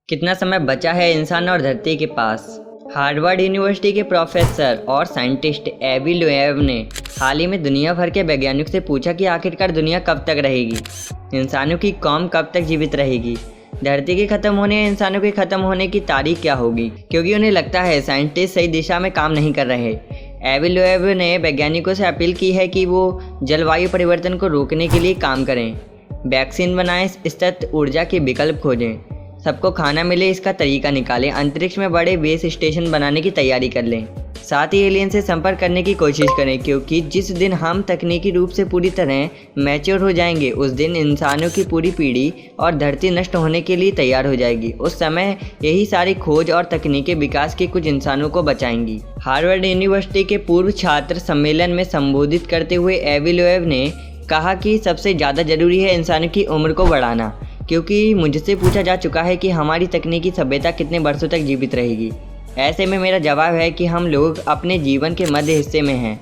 कितना समय बचा है इंसान और धरती के पास। हार्वर्ड यूनिवर्सिटी के प्रोफेसर और साइंटिस्ट एवी लोएव ने हाल ही में दुनिया भर के वैज्ञानिकों से पूछा कि आखिरकार दुनिया कब तक रहेगी, इंसानों की कौम कब तक जीवित रहेगी, धरती के ख़त्म होने या इंसानों के ख़त्म होने की तारीख क्या होगी, क्योंकि उन्हें लगता है साइंटिस्ट सही दिशा में काम नहीं कर रहे। एवी लोएव ने वैज्ञानिकों से अपील की है कि वो जलवायु परिवर्तन को रोकने के लिए काम करें, वैक्सीन बनाएं, सतत ऊर्जा के विकल्प खोजें, सबको खाना मिले इसका तरीका निकालें, अंतरिक्ष में बड़े बेस स्टेशन बनाने की तैयारी कर लें, साथ ही एलियन से संपर्क करने की कोशिश करें, क्योंकि जिस दिन हम तकनीकी रूप से पूरी तरह मैच्योर हो जाएंगे उस दिन इंसानों की पूरी पीढ़ी और धरती नष्ट होने के लिए तैयार हो जाएगी। उस समय यही सारी खोज और तकनीकी विकास के कुछ इंसानों को बचाएंगी। हार्वर्ड यूनिवर्सिटी के पूर्व छात्र सम्मेलन में संबोधित करते हुए एवी लोएव ने कहा कि सबसे ज़्यादा ज़रूरी है इंसानों की उम्र को बढ़ाना, क्योंकि मुझसे पूछा जा चुका है कि हमारी तकनीकी सभ्यता कितने वर्षों तक जीवित रहेगी। ऐसे में मेरा जवाब है कि हम लोग अपने जीवन के मध्य हिस्से में हैं।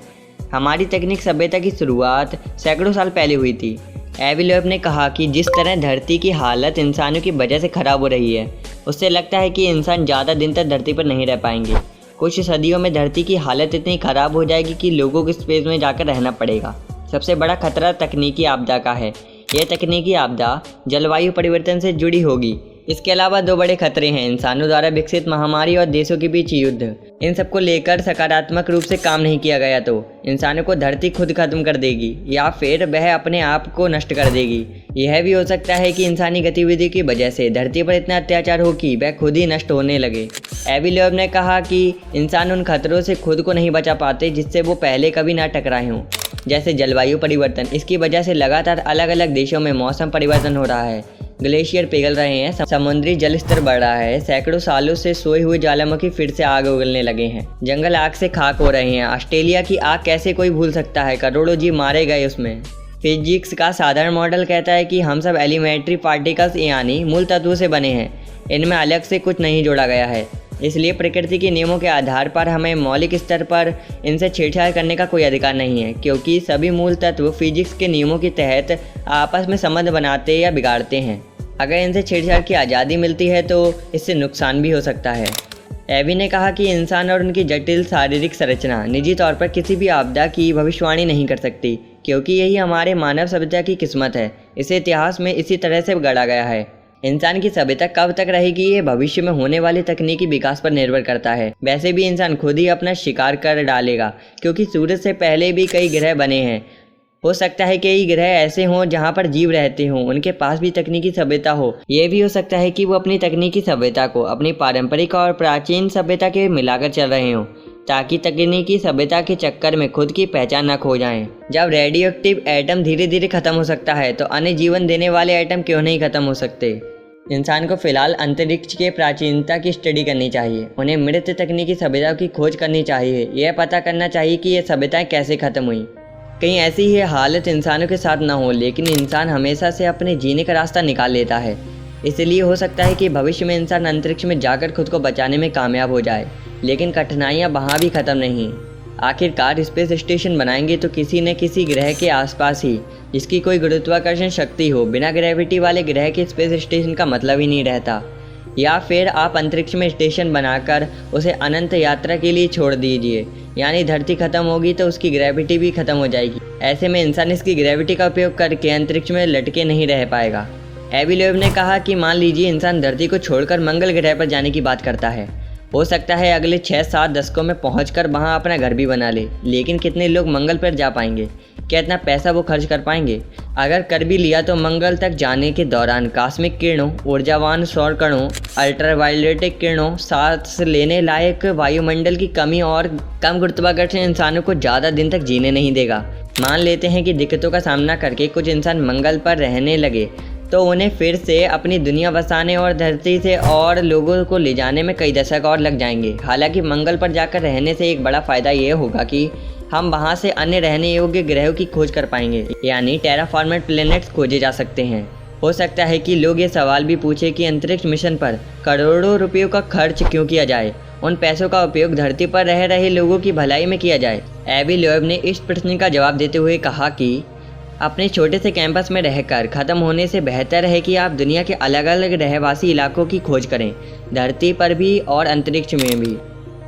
हमारी तकनीक सभ्यता की शुरुआत सैकड़ों साल पहले हुई थी। एवी लोएव ने कहा कि जिस तरह धरती की हालत इंसानों की वजह से ख़राब हो रही है, उससे लगता है कि इंसान ज़्यादा दिन तक धरती पर नहीं रह पाएंगे। कुछ सदियों में धरती की हालत इतनी ख़राब हो जाएगी कि लोगों को स्पेस में जाकर रहना पड़ेगा। सबसे बड़ा खतरा तकनीकी आपदा का है। यह तकनीकी आपदा जलवायु परिवर्तन से जुड़ी होगी। इसके अलावा दो बड़े खतरे हैं, इंसानों द्वारा विकसित महामारी और देशों के बीच युद्ध। इन सबको लेकर सकारात्मक रूप से काम नहीं किया गया तो इंसानों को धरती खुद खत्म कर देगी या फिर वह अपने आप को नष्ट कर देगी। यह भी हो सकता है कि इंसानी गतिविधि की वजह से धरती पर इतना अत्याचार हो कि वह खुद ही नष्ट होने लगे। एवी लोएव ने कहा कि इंसान उन खतरों से खुद को नहीं बचा पाते जिससे वो पहले कभी ना टकराए हों, जैसे जलवायु परिवर्तन। इसकी वजह से लगातार अलग अलग देशों में मौसम परिवर्तन हो रहा है, ग्लेशियर पिघल रहे हैं, समुद्री जल स्तर बढ़ रहा है, सैकड़ों सालों से सोए हुए ज्वालामुखी फिर से आग उगलने लगे हैं, जंगल आग से खाक हो रहे हैं। ऑस्ट्रेलिया की आग कैसे कोई भूल सकता है, करोड़ों जीव मारे गए उसमें। फिजिक्स का साधारण मॉडल कहता है कि हम सब एलिमेंट्री पार्टिकल्स यानी मूल तत्वों से बने हैं, इनमें अलग से कुछ नहीं जोड़ा गया है। इसलिए प्रकृति के नियमों के आधार पर हमें मौलिक स्तर पर इनसे छेड़छाड़ करने का कोई अधिकार नहीं है, क्योंकि सभी मूल तत्व फिजिक्स के नियमों के तहत आपस में संबंध बनाते या बिगाड़ते हैं। अगर इनसे छेड़छाड़ की आज़ादी मिलती है तो इससे नुकसान भी हो सकता है। एवी ने कहा कि इंसान और उनकी जटिल शारीरिक संरचना निजी तौर पर किसी भी आपदा की भविष्यवाणी नहीं कर सकती, क्योंकि यही हमारे मानव सभ्यता की किस्मत है। इसे इतिहास में इसी तरह से गढ़ा गया है। इंसान की सभ्यता कब तक रहेगी ये भविष्य में होने वाले तकनीकी विकास पर निर्भर करता है। वैसे भी इंसान खुद ही अपना शिकार कर डालेगा, क्योंकि सूरज से पहले भी कई ग्रह बने हैं। हो सकता है कई ग्रह ऐसे हों जहां पर जीव रहते हों, उनके पास भी तकनीकी सभ्यता हो। यह भी हो सकता है कि वो अपनी तकनीकी सभ्यता को अपनी पारंपरिक और प्राचीन सभ्यता के मिलाकर चल रहे हों, ताकि तकनीकी सभ्यता के चक्कर में खुद की पहचान न खो जाएं। जब रेडियो एक्टिव एटम धीरे धीरे खत्म हो सकता है तो अन्य जीवन देने वाले एटम क्यों नहीं खत्म हो सकते। इंसान को फिलहाल अंतरिक्ष के प्राचीनता की स्टडी करनी चाहिए, उन्हें मृत तकनीकी सभ्यताओं की खोज करनी चाहिए, यह पता करना चाहिए कि ये सभ्यताएं कैसे खत्म हुई। कहीं ऐसी ही हालत इंसानों के साथ ना हो, लेकिन इंसान हमेशा से अपने जीने का रास्ता निकाल लेता है। इसलिए हो सकता है कि भविष्य में इंसान अंतरिक्ष में जाकर खुद को बचाने में कामयाब हो जाए, लेकिन कठिनाइयाँ वहाँ भी ख़त्म नहीं। आखिरकार स्पेस स्टेशन बनाएंगे तो किसी न किसी ग्रह के आसपास ही, जिसकी कोई गुरुत्वाकर्षण शक्ति हो। बिना ग्रेविटी वाले ग्रह के स्पेस स्टेशन का मतलब ही नहीं रहता। या फिर आप अंतरिक्ष में स्टेशन बनाकर उसे अनंत यात्रा के लिए छोड़ दीजिए, यानी धरती खत्म होगी तो उसकी ग्रेविटी भी खत्म हो जाएगी। ऐसे में इंसान इसकी ग्रेविटी का उपयोग करके अंतरिक्ष में लटके नहीं रह पाएगा। एवी लोएव ने कहा कि मान लीजिए इंसान धरती को छोड़कर मंगल ग्रह पर जाने की बात करता है। हो सकता है अगले 6-7 दशकों में पहुंचकर वहां अपना घर भी बना ले, लेकिन कितने लोग मंगल पर जा पाएंगे? क्या इतना पैसा वो खर्च कर पाएंगे? अगर कर भी लिया तो मंगल तक जाने के दौरान कॉस्मिक किरणों, ऊर्जावान सौर कणों, अल्ट्रावायलेट किरणों, सांस लेने लायक वायुमंडल की कमी और कम गुरुत्वाकर्षण इंसानों को ज़्यादा दिन तक जीने नहीं देगा। मान लेते हैं कि दिक्कतों का सामना करके कुछ इंसान मंगल पर रहने लगे, तो उन्हें फिर से अपनी दुनिया बसाने और धरती से और लोगों को ले जाने में कई दशक और लग जाएंगे। हालांकि मंगल पर जाकर रहने से एक बड़ा फ़ायदा ये होगा कि हम वहां से अन्य रहने योग्य ग्रहों की खोज कर पाएंगे, यानी टेराफॉर्मेट प्लैनेट्स खोजे जा सकते हैं। हो सकता है कि लोग ये सवाल भी पूछे कि अंतरिक्ष मिशन पर करोड़ों रुपयों का खर्च क्यों किया जाए, उन पैसों का उपयोग धरती पर रह रहे लोगों की भलाई में किया जाए। एवी लोएव ने इस प्रश्न का जवाब देते हुए कहा कि अपने छोटे से कैंपस में रहकर ख़त्म होने से बेहतर है कि आप दुनिया के अलग अलग रहवासी इलाकों की खोज करें, धरती पर भी और अंतरिक्ष में भी।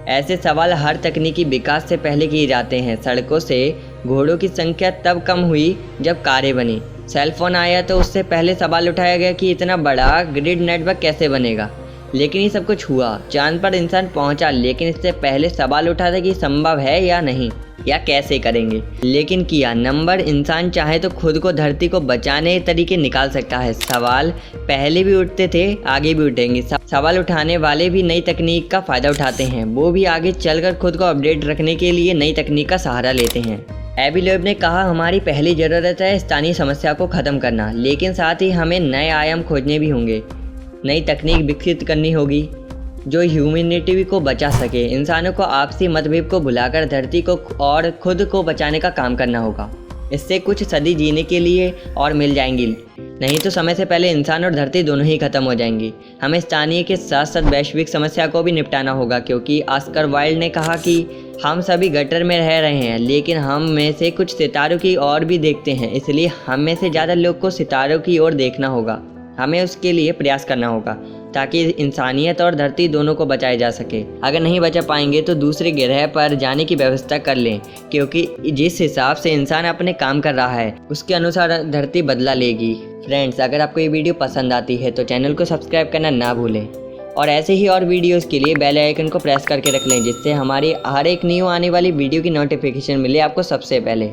ऐसे सवाल हर तकनीकी विकास से पहले किए जाते हैं। सड़कों से घोड़ों की संख्या तब कम हुई जब कारें बनी। सेलफोन आया तो उससे पहले सवाल उठाया गया कि इतना बड़ा ग्रिड नेटवर्क कैसे बनेगा। लेकिन ये सब कुछ हुआ। चांद पर इंसान पहुंचा, लेकिन इससे पहले सवाल उठा था कि संभव है या नहीं, या कैसे करेंगे। लेकिन किया। नंबर इंसान चाहे तो खुद को धरती को बचाने तरीके निकाल सकता है। सवाल पहले भी उठते थे, आगे भी उठेंगे। सवाल उठाने वाले भी नई तकनीक का फ़ायदा उठाते हैं। वो भी आगे चलकर खुद को अपडेट रखने के लिए नई तकनीक का सहारा लेते हैं। एबी लोएब ने कहा, हमारी पहली ज़रूरत है स्थानीय समस्या को ख़त्म करना, लेकिन साथ ही हमें नए आयाम खोजने भी होंगे। नई तकनीक विकसित करनी होगी जो ह्यूमैनिटी को बचा सके। इंसानों को आपसी मतभेद को भुलाकर धरती को और खुद को बचाने का काम करना होगा। इससे कुछ सदी जीने के लिए और मिल जाएंगी, नहीं तो समय से पहले इंसान और धरती दोनों ही खत्म हो जाएंगी। हमें स्थानीय के साथ साथ वैश्विक समस्या को भी निपटाना होगा, क्योंकि ऑस्कर वाइल्ड ने कहा कि हम सभी गटर में रह रहे हैं, लेकिन हम में से कुछ सितारों की ओर भी देखते हैं। इसलिए हम में से ज़्यादा लोग को सितारों की ओर देखना होगा। हमें उसके लिए प्रयास करना होगा ताकि इंसानियत और धरती दोनों को बचाया जा सके। अगर नहीं बचा पाएंगे तो दूसरे ग्रह पर जाने की व्यवस्था कर लें, क्योंकि जिस हिसाब से इंसान अपने काम कर रहा है उसके अनुसार धरती बदला लेगी। फ्रेंड्स, अगर आपको ये वीडियो पसंद आती है तो चैनल को सब्सक्राइब करना ना भूलें और ऐसे ही और वीडियोस के लिए बेल आइकन को प्रेस करके रख लें, जिससे हमारी हर एक न्यू आने वाली वीडियो की नोटिफिकेशन मिले आपको सबसे पहले।